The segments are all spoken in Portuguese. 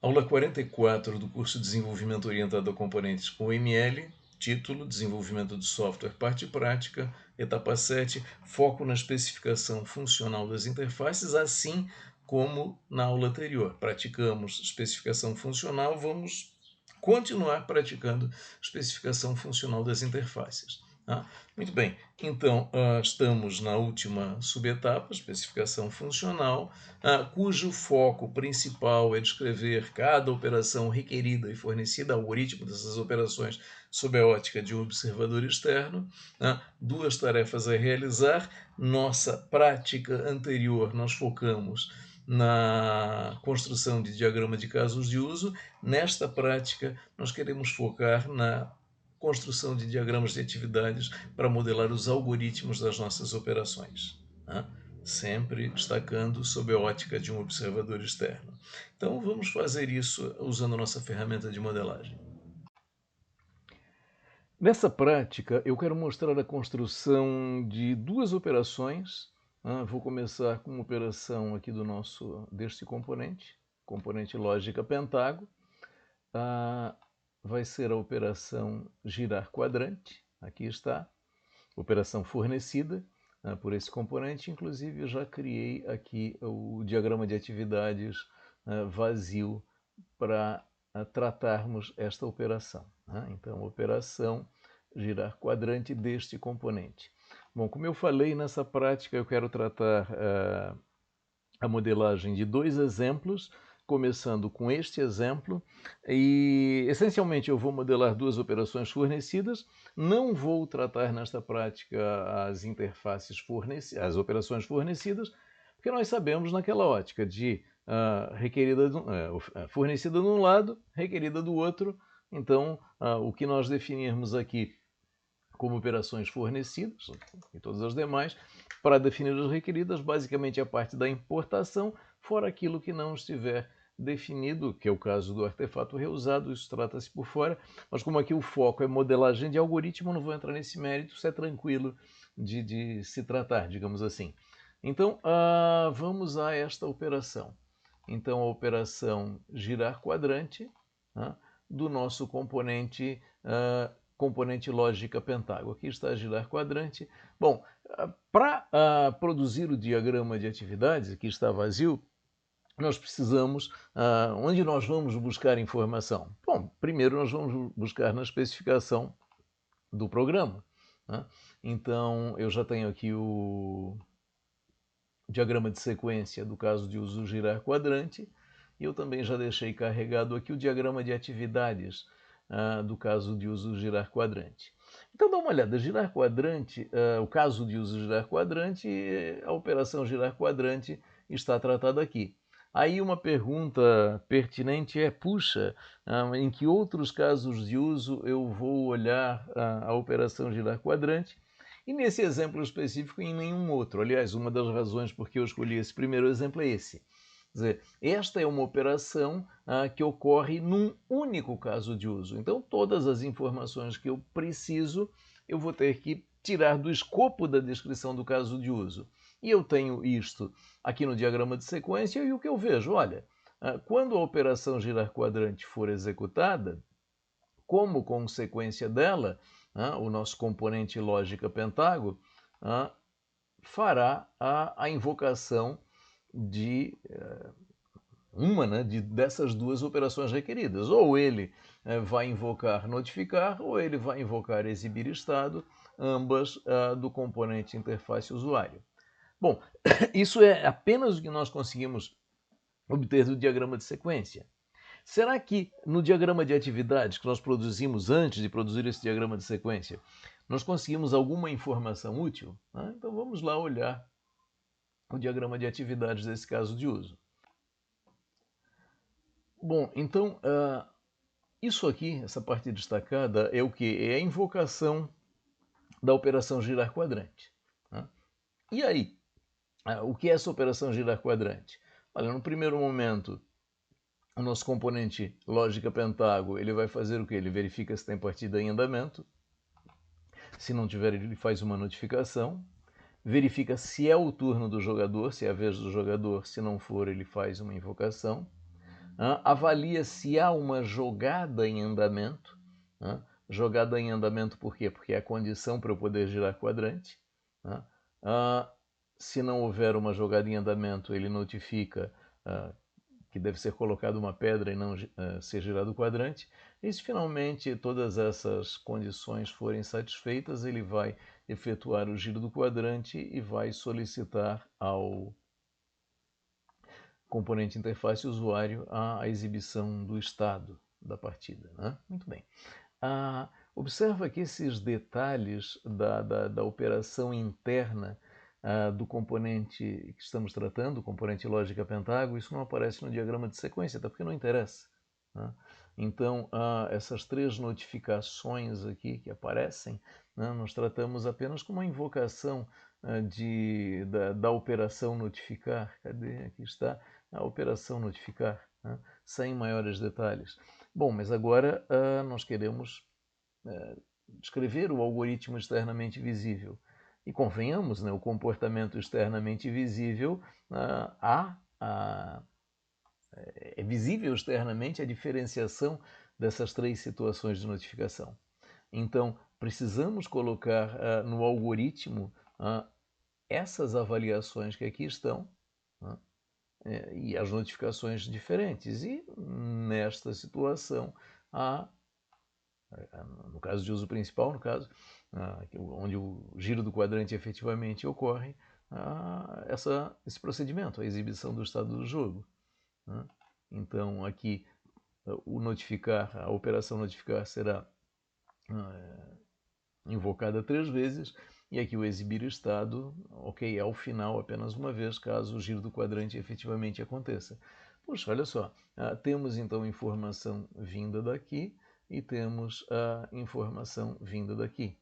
Aula 44 do curso Desenvolvimento Orientado a Componentes com ML, título Desenvolvimento de Software, parte prática, etapa 7, foco na especificação funcional das interfaces, assim como na aula anterior. Praticamos especificação funcional, vamos continuar praticando especificação funcional das interfaces. Muito bem, então estamos na última subetapa, especificação funcional, cujo foco principal é descrever cada operação requerida e fornecida, algoritmo dessas operações sob a ótica de um observador externo. Duas tarefas a realizar. Nossa prática anterior nós focamos na construção de diagrama de casos de uso. Nesta prática, nós queremos focar na construção de diagramas de atividades para modelar os algoritmos das nossas operações, sempre destacando sob a ótica de um observador externo. Então, vamos fazer isso usando a nossa ferramenta de modelagem. Nessa prática, eu quero mostrar a construção de duas operações. Vou começar com uma operação aqui deste componente lógica pentágono. Vai ser a operação girar quadrante, aqui está, operação fornecida por esse componente. Inclusive eu já criei aqui o diagrama de atividades vazio para tratarmos esta operação. Então, operação girar quadrante deste componente. Bom, como eu falei, nessa prática eu quero tratar a modelagem de dois exemplos, começando com este exemplo, e essencialmente eu vou modelar duas operações fornecidas. Não vou tratar nesta prática as interfaces fornecidas, as operações fornecidas, porque nós sabemos naquela ótica de fornecida de um lado, requerida do outro. Então, o que nós definirmos aqui como operações fornecidas e todas as demais, para definir as requeridas, basicamente a parte da importação, fora aquilo que não estiver definido, que é o caso do artefato reusado, isso trata-se por fora, mas como aqui o foco é modelagem de algoritmo, não vou entrar nesse mérito, isso é tranquilo de se tratar, digamos assim. Então, vamos a esta operação. Então, a operação girar quadrante do nosso componente lógica pentágono. Aqui está girar quadrante. Bom, para produzir o diagrama de atividades, aqui está vazio, nós precisamos, onde nós vamos buscar informação? Bom, primeiro nós vamos buscar na especificação do programa. Então, eu já tenho aqui o diagrama de sequência do caso de uso girar quadrante, e eu também já deixei carregado aqui o diagrama de atividades do caso de uso girar quadrante. Então dá uma olhada, girar quadrante, o caso de uso girar quadrante, a operação girar quadrante está tratada aqui. Aí uma pergunta pertinente é, puxa, em que outros casos de uso eu vou olhar a operação girar quadrante? E nesse exemplo específico, em nenhum outro. Aliás, uma das razões por que eu escolhi esse primeiro exemplo é esse. Quer dizer, esta é uma operação que ocorre num único caso de uso. Então, todas as informações que eu preciso, eu vou ter que tirar do escopo da descrição do caso de uso. E eu tenho isto aqui no diagrama de sequência, e o que eu vejo? Olha, quando a operação girar quadrante for executada, como consequência dela, o nosso componente lógica pentágono fará a invocação de dessas duas operações requeridas. Ou ele vai invocar notificar, ou ele vai invocar exibir estado, ambas do componente interface usuário. Bom, isso é apenas o que nós conseguimos obter do diagrama de sequência. Será que no diagrama de atividades que nós produzimos antes de produzir esse diagrama de sequência, nós conseguimos alguma informação útil? Então vamos lá olhar o diagrama de atividades desse caso de uso. Bom, então isso aqui, essa parte destacada, é o que? É a invocação da operação girar quadrante. E aí, o que é essa operação girar quadrante? Olha, no primeiro momento, o nosso componente lógica pentágono, ele vai fazer o que? Ele verifica se tem partida em andamento. Se não tiver, ele faz uma notificação. Verifica se é o turno do jogador, se é a vez do jogador. Se não for, ele faz uma invocação. avalia se há uma jogada em andamento. Jogada em andamento por quê? Porque é a condição para eu poder girar quadrante. Se não houver uma jogada em andamento, ele notifica que deve ser colocada uma pedra e não ser girado o quadrante. E se finalmente todas essas condições forem satisfeitas, ele vai efetuar o giro do quadrante e vai solicitar ao componente interface usuário a exibição do estado da partida. Muito bem. Observa que esses detalhes da operação interna do componente que estamos tratando, o componente lógica pentágono, isso não aparece no diagrama de sequência, até porque não interessa. Então, essas três notificações aqui que aparecem, nós tratamos apenas como uma invocação da operação notificar. Cadê? Aqui está a operação notificar, sem maiores detalhes. Bom, mas agora nós queremos descrever o algoritmo externamente visível. E convenhamos, o comportamento externamente visível é visível externamente a diferenciação dessas três situações de notificação. Então, precisamos colocar no algoritmo essas avaliações que aqui estão, e as notificações diferentes. E nesta situação, no caso de uso principal, no caso, onde o giro do quadrante efetivamente ocorre, esse procedimento, a exibição do estado do jogo. Então, aqui, a operação notificar será invocada 3 vezes, e aqui o exibir estado, ok, ao final apenas uma vez, caso o giro do quadrante efetivamente aconteça. Puxa, olha só, temos então informação vinda daqui e temos a informação vinda daqui.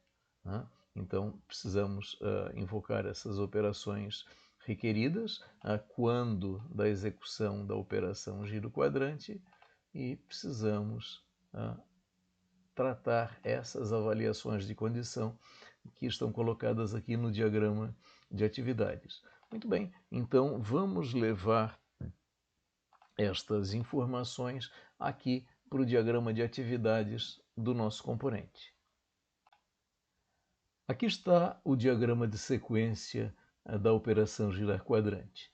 Então, precisamos invocar essas operações requeridas quando da execução da operação giro quadrante e precisamos tratar essas avaliações de condição que estão colocadas aqui no diagrama de atividades. Muito bem, então vamos levar estas informações aqui para o diagrama de atividades do nosso componente. Aqui está o diagrama de sequência da operação girar quadrante.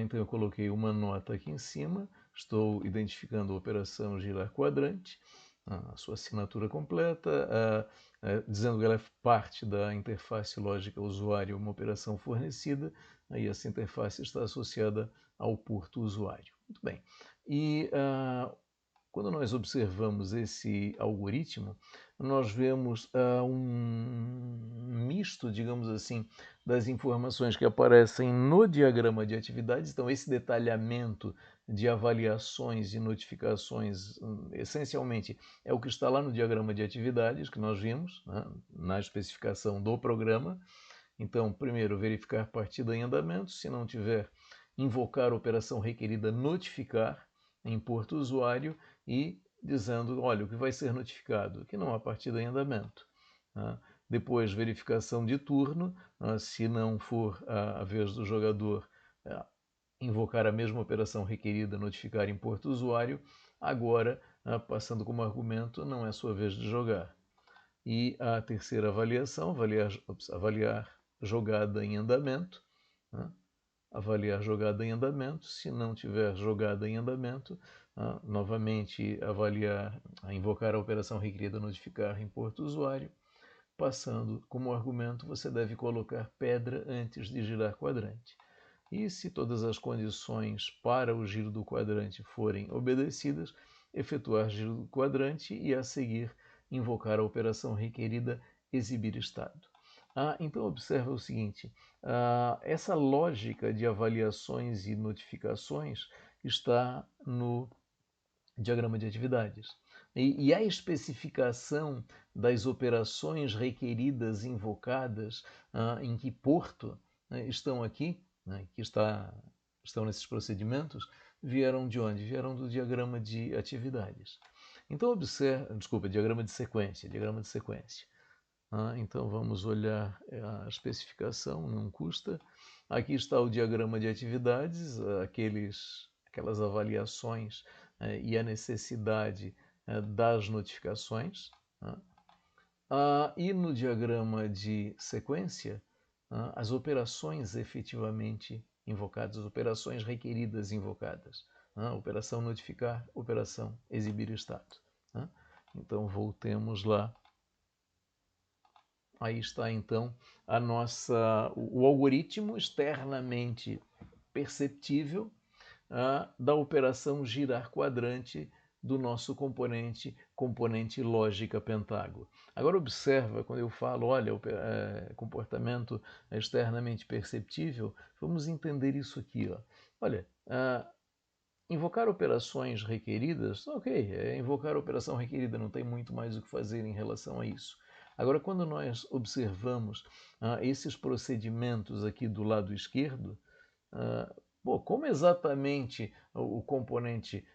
Então eu coloquei uma nota aqui em cima, estou identificando a operação girar quadrante, a sua assinatura completa, dizendo que ela é parte da interface lógica usuário, uma operação fornecida, aí essa interface está associada ao porto usuário. Muito bem. E quando nós observamos esse algoritmo, nós vemos um misto, digamos assim, das informações que aparecem no diagrama de atividades. Então, esse detalhamento de avaliações e notificações, essencialmente, é o que está lá no diagrama de atividades que nós vimos, na especificação do programa. Então, primeiro, verificar partida em andamento. Se não tiver, invocar a operação requerida notificar em porto usuário e dizendo, olha, o que vai ser notificado, que não há partida em andamento. Depois, verificação de turno, se não for a vez do jogador invocar a mesma operação requerida, notificar em porto usuário, agora, passando como argumento, não é sua vez de jogar. E a terceira avaliação, avaliar jogada em andamento, avaliar jogada em andamento. Se não tiver jogada em andamento, novamente invocar a operação requerida notificar em porto usuário. Passando como argumento, você deve colocar pedra antes de girar quadrante. E se todas as condições para o giro do quadrante forem obedecidas, efetuar giro do quadrante e a seguir invocar a operação requerida exibir estado. Então observa o seguinte, essa lógica de avaliações e notificações está no diagrama de atividades. E a especificação das operações requeridas invocadas, em que porto estão aqui, que estão nesses procedimentos, vieram de onde? Vieram do diagrama de atividades. Então diagrama de sequência, então vamos olhar a especificação, não custa. Aqui está o diagrama de atividades, aquelas avaliações e a necessidade das notificações. E no diagrama de sequência, as operações efetivamente invocadas, as operações requeridas invocadas. Operação notificar, operação exibir estado. Então voltemos lá. Aí está então o algoritmo externamente perceptível da operação girar quadrante do nosso componente lógica pentágono. Agora observa, quando eu falo, olha, comportamento externamente perceptível, vamos entender isso aqui. Ó. Olha, invocar operações requeridas, ok, invocar a operação requerida, não tem muito mais o que fazer em relação a isso. Agora, quando nós observamos esses procedimentos aqui do lado esquerdo, como exatamente o componente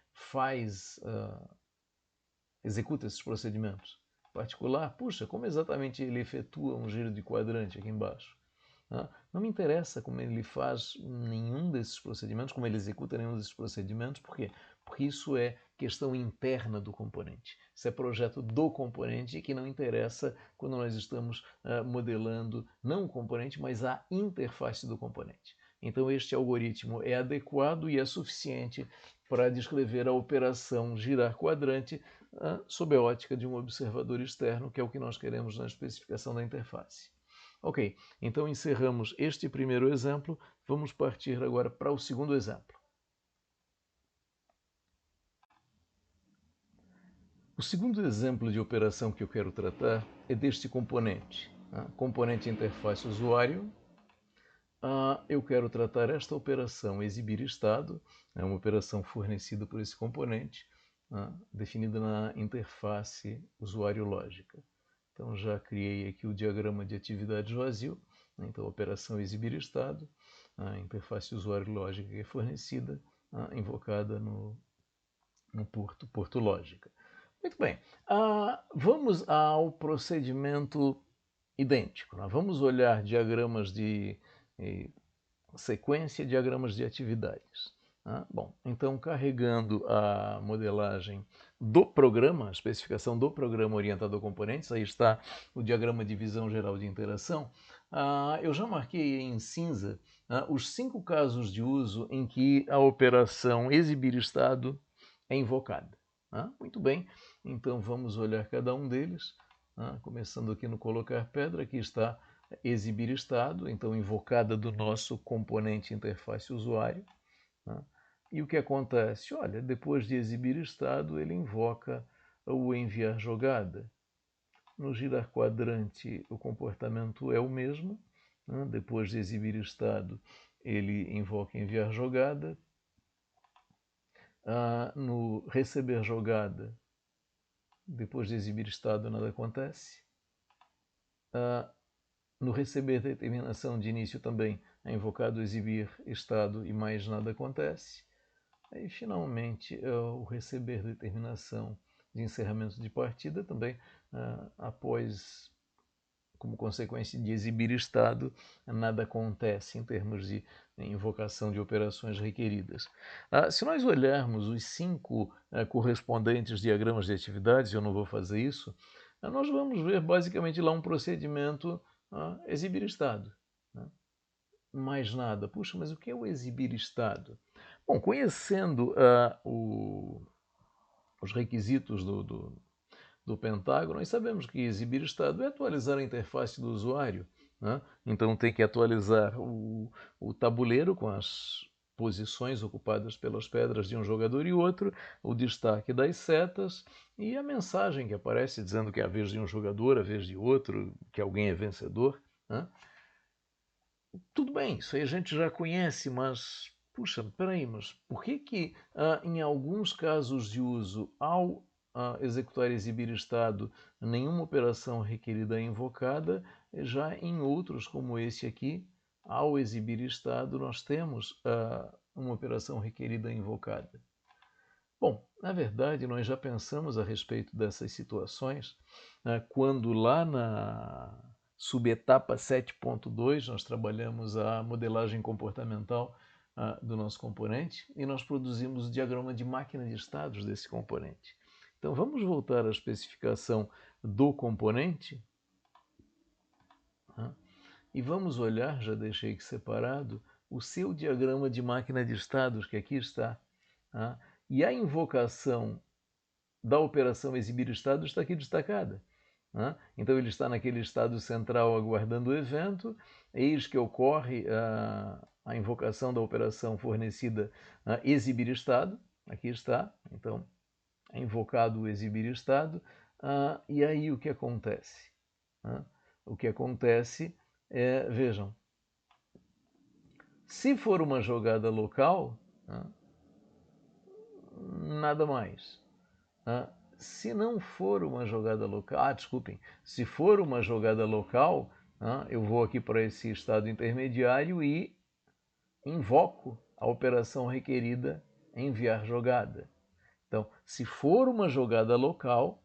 executa esses procedimentos? Em particular, puxa, como exatamente ele efetua um giro de quadrante aqui embaixo? Não me interessa como ele faz nenhum desses procedimentos, como ele executa nenhum desses procedimentos, por quê? Porque isso é questão interna do componente. Isso é projeto do componente que não interessa quando nós estamos modelando não o componente, mas a interface do componente. Então este algoritmo é adequado e é suficiente para descrever a operação girar quadrante sob a ótica de um observador externo, que é o que nós queremos na especificação da interface. Ok, então encerramos este primeiro exemplo, vamos partir agora para o segundo exemplo. O segundo exemplo de operação que eu quero tratar é deste componente, componente interface usuário. Eu quero tratar esta operação exibir estado, é uma operação fornecida por esse componente, definida na interface usuário lógica. Então já criei aqui o diagrama de atividade vazio, então a operação exibir estado, a interface usuário lógica que é fornecida, invocada no porto lógica. Muito bem, vamos ao procedimento idêntico. Vamos olhar diagramas de sequência, diagramas de atividades. Bom, então carregando a modelagem do programa, a especificação do programa orientado a componentes, aí está o diagrama de visão geral de interação. Eu já marquei em cinza os 5 casos de uso em que a operação exibir estado é invocada. Muito bem, então vamos olhar cada um deles, começando aqui no colocar pedra, aqui está exibir estado, então invocada do nosso componente interface usuário. E o que acontece? Olha, depois de exibir estado, ele invoca o enviar jogada. No girar quadrante, o comportamento é o mesmo. Depois de exibir estado, ele invoca enviar jogada. No receber jogada, depois de exibir estado, nada acontece. No receber determinação de início também é invocado exibir estado e mais nada acontece. Aí, finalmente, o receber determinação de encerramento de partida também, após, como consequência de exibir estado, nada acontece em termos de invocação de operações requeridas. Se nós olharmos os 5 correspondentes diagramas de atividades, eu não vou fazer isso, nós vamos ver basicamente lá um procedimento exibir estado. Mais nada. Puxa, mas o que é o exibir estado? Bom, conhecendo os requisitos do Pentágono, nós sabemos que exibir estado é atualizar a interface do usuário. Então tem que atualizar o tabuleiro com as posições ocupadas pelas pedras de um jogador e outro, o destaque das setas e a mensagem que aparece dizendo que é a vez de um jogador, a vez de outro, que alguém é vencedor. Tudo bem, isso aí a gente já conhece, mas, puxa, peraí, mas por que em alguns casos de uso, ao executar e exibir estado, nenhuma operação requerida é invocada, já em outros, como esse aqui, ao exibir estado, nós temos uma operação requerida invocada? Bom, na verdade, nós já pensamos a respeito dessas situações quando lá na subetapa 7.2 nós trabalhamos a modelagem comportamental do nosso componente e nós produzimos o diagrama de máquina de estados desse componente. Então vamos voltar à especificação do componente e vamos olhar, já deixei aqui separado, o seu diagrama de máquina de estados, que aqui está. E a invocação da operação exibir estado está aqui destacada. Então ele está naquele estado central aguardando o evento, eis que ocorre a invocação da operação fornecida exibir estado, aqui está, então é invocado o exibir estado, e aí o que acontece? O que acontece é, vejam, se for uma jogada local, nada mais. Se não for uma jogada local, desculpem, se for uma jogada local, eu vou aqui para esse estado intermediário e invoco a operação requerida enviar jogada. Então, se for uma jogada local,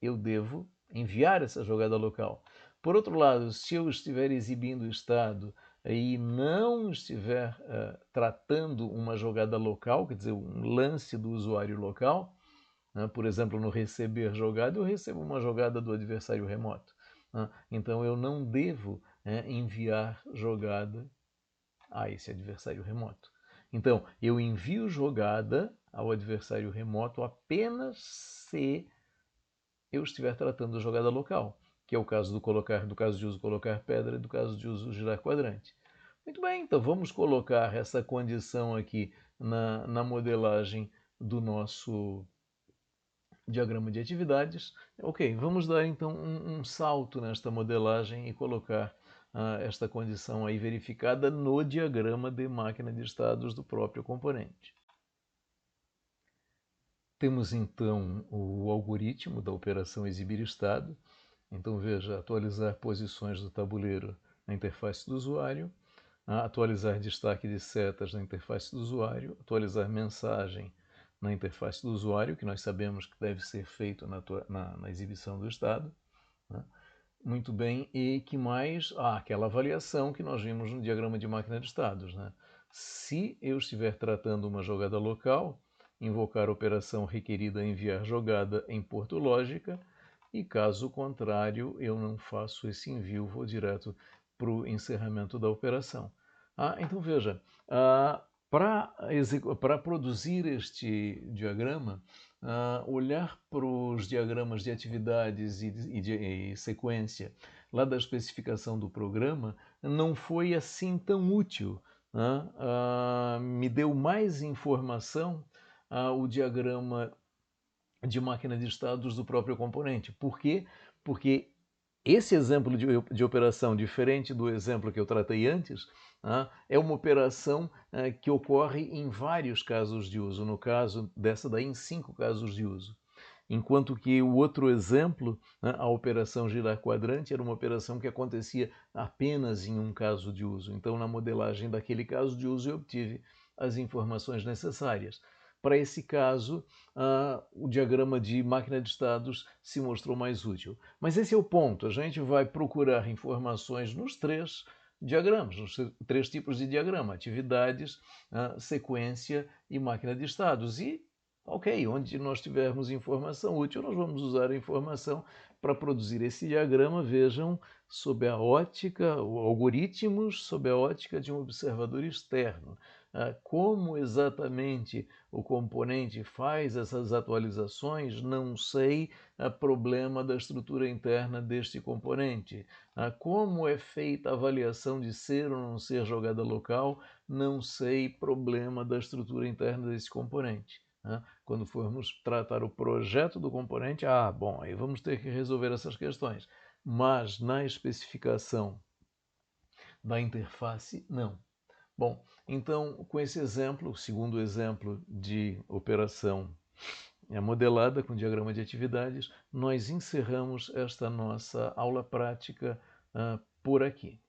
eu devo enviar essa jogada local. Por outro lado, se eu estiver exibindo o estado e não estiver tratando uma jogada local, quer dizer, um lance do usuário local, por exemplo, no receber jogada, eu recebo uma jogada do adversário remoto. Então eu não devo enviar jogada a esse adversário remoto. Então eu envio jogada ao adversário remoto apenas se eu estiver tratando jogada local, que é o caso do caso de uso colocar pedra e do caso de uso girar quadrante. Muito bem, então vamos colocar essa condição aqui na modelagem do nosso diagrama de atividades. Ok, vamos dar então um salto nesta modelagem e colocar esta condição aí verificada no diagrama de máquina de estados do próprio componente. Temos então o algoritmo da operação exibir estado. Então veja, atualizar posições do tabuleiro na interface do usuário, atualizar destaque de setas na interface do usuário, atualizar mensagem na interface do usuário, que nós sabemos que deve ser feito na exibição do estado. Muito bem, e que mais? Aquela avaliação que nós vimos no diagrama de máquina de estados. Se eu estiver tratando uma jogada local, invocar a operação requerida enviar jogada em porto lógica, e caso contrário, eu não faço esse envio, vou direto para o encerramento da operação. Então veja, para produzir este diagrama, olhar para os diagramas de atividades e sequência lá da especificação do programa não foi assim tão útil. Me deu mais informação o diagrama de máquina de estados do próprio componente. Por quê? Porque esse exemplo de operação, diferente do exemplo que eu tratei antes, é uma operação que ocorre em vários casos de uso, no caso dessa daí em 5 casos de uso. Enquanto que o outro exemplo, a operação girar quadrante, era uma operação que acontecia apenas em um caso de uso. Então, na modelagem daquele caso de uso, eu obtive as informações necessárias. Para esse caso, o diagrama de máquina de estados se mostrou mais útil. Mas esse é o ponto. A gente vai procurar informações nos 3 diagramas, nos 3 tipos de diagrama: atividades, sequência e máquina de estados. E, ok, onde nós tivermos informação útil, nós vamos usar a informação para produzir esse diagrama. Vejam, sob a ótica, algoritmos sob a ótica de um observador externo. Como exatamente o componente faz essas atualizações, não sei. Problema da estrutura interna deste componente. Como é feita a avaliação de ser ou não ser jogada local, não sei. Problema da estrutura interna desse componente. Quando formos tratar o projeto do componente, bom, aí vamos ter que resolver essas questões. Mas na especificação da interface, não. Bom, então, com esse exemplo, o segundo exemplo de operação modelada com diagrama de atividades, nós encerramos esta nossa aula prática por aqui.